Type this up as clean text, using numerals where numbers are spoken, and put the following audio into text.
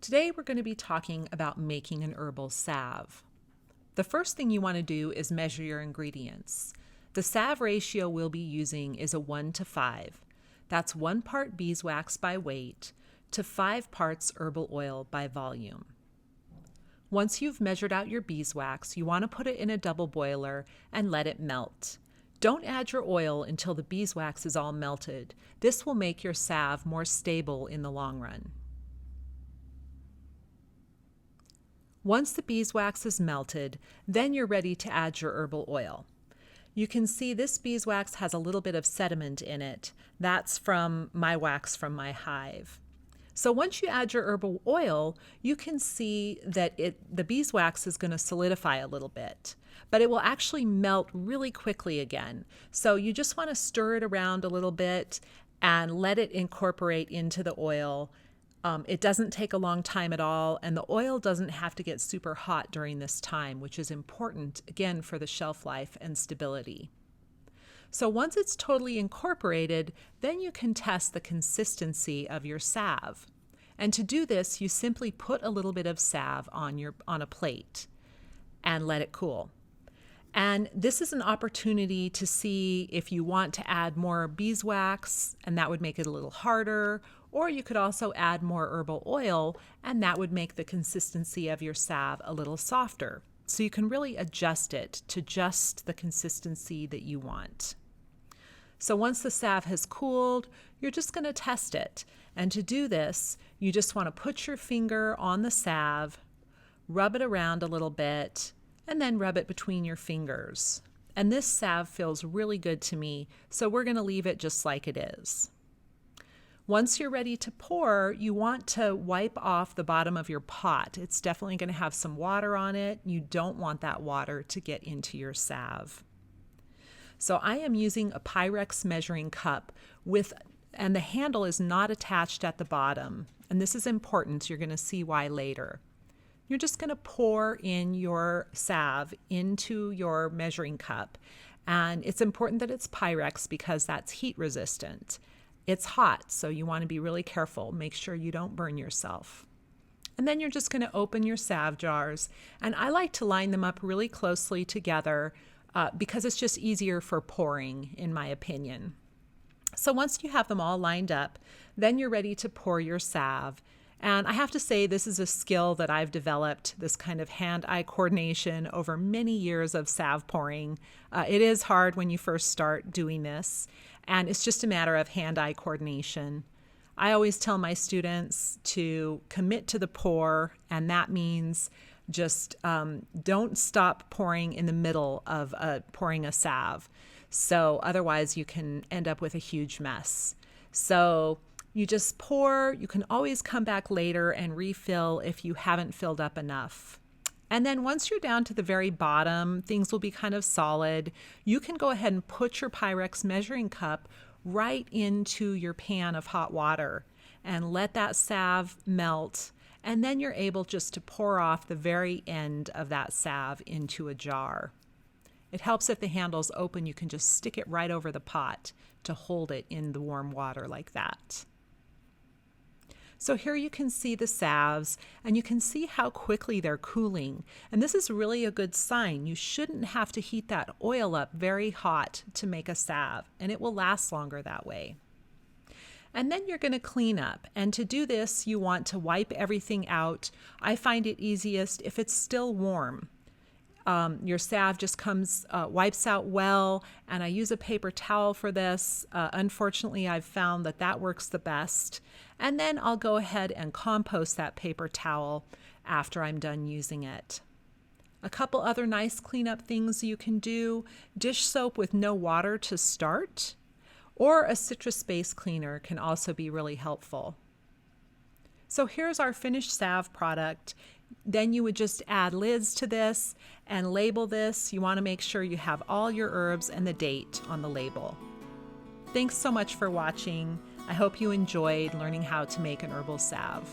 Today we're going to be talking about making an herbal salve. The first thing you want to do is measure your ingredients. The salve ratio we'll be using is a 1 to 5. That's 1 part beeswax by weight to 5 parts herbal oil by volume. Once you've measured out your beeswax, you want to put it in a double boiler and let it melt. Don't add your oil until the beeswax is all melted. This will make your salve more stable in the long run. Once the beeswax is melted, then you're ready to add your herbal oil. You can see this beeswax has a little bit of sediment in it. That's from my wax from my hive. So once you add your herbal oil, you can see that the beeswax is going to solidify a little bit, but it will actually melt really quickly again. So you just want to stir it around a little bit and let it incorporate into the oil. It doesn't take a long time at all, and the oil doesn't have to get super hot during this time, which is important, again, for the shelf life and stability. So once it's totally incorporated, then you can test the consistency of your salve. And to do this, you simply put a little bit of salve on a plate and let it cool. And this is an opportunity to see if you want to add more beeswax, and that would make it a little harder, or you could also add more herbal oil, and that would make the consistency of your salve a little softer. So you can really adjust it to just the consistency that you want. So once the salve has cooled, you're just going to test it. And to do this, you just want to put your finger on the salve, rub it around a little bit, and then rub it between your fingers. And this salve feels really good to me, so we're going to leave it just like it is. Once you're ready to pour, you want to wipe off the bottom of your pot. It's definitely going to have some water on it. You don't want that water to get into your salve. So I am using a Pyrex measuring cup and the handle is not attached at the bottom. And this is important. You're going to see why later. You're just going to pour in your salve into your measuring cup. And it's important that it's Pyrex because that's heat resistant. It's hot, so you want to be really careful. Make sure you don't burn yourself. And then you're just going to open your salve jars. And I like to line them up really closely together because it's just easier for pouring, in my opinion. So once you have them all lined up, then you're ready to pour your salve. And I have to say, this is a skill that I've developed, this kind of hand-eye coordination over many years of salve pouring. It is hard when you first start doing this, and it's just a matter of hand-eye coordination. I always tell my students to commit to the pour, and that means just don't stop pouring in the middle of pouring a salve. So otherwise you can end up with a huge mess. So you just pour. You can always come back later and refill if you haven't filled up enough. And then once you're down to the very bottom, things will be kind of solid. You can go ahead and put your Pyrex measuring cup right into your pan of hot water and let that salve melt. And then you're able just to pour off the very end of that salve into a jar. It helps if the handle's open. You can just stick it right over the pot to hold it in the warm water like that. So here you can see the salves, and you can see how quickly they're cooling. And this is really a good sign. You shouldn't have to heat that oil up very hot to make a salve, and it will last longer that way. And then you're going to clean up. And to do this, you want to wipe everything out. I find it easiest if it's still warm. Your salve just wipes out well, and I use a paper towel for this. Unfortunately, I've found that works the best. And then I'll go ahead and compost that paper towel after I'm done using it. A couple other nice cleanup things you can do: dish soap with no water to start, or a citrus-based cleaner can also be really helpful. So here's our finished salve product. Then you would just add lids to this and label this. You want to make sure you have all your herbs and the date on the label. Thanks so much for watching. I hope you enjoyed learning how to make an herbal salve.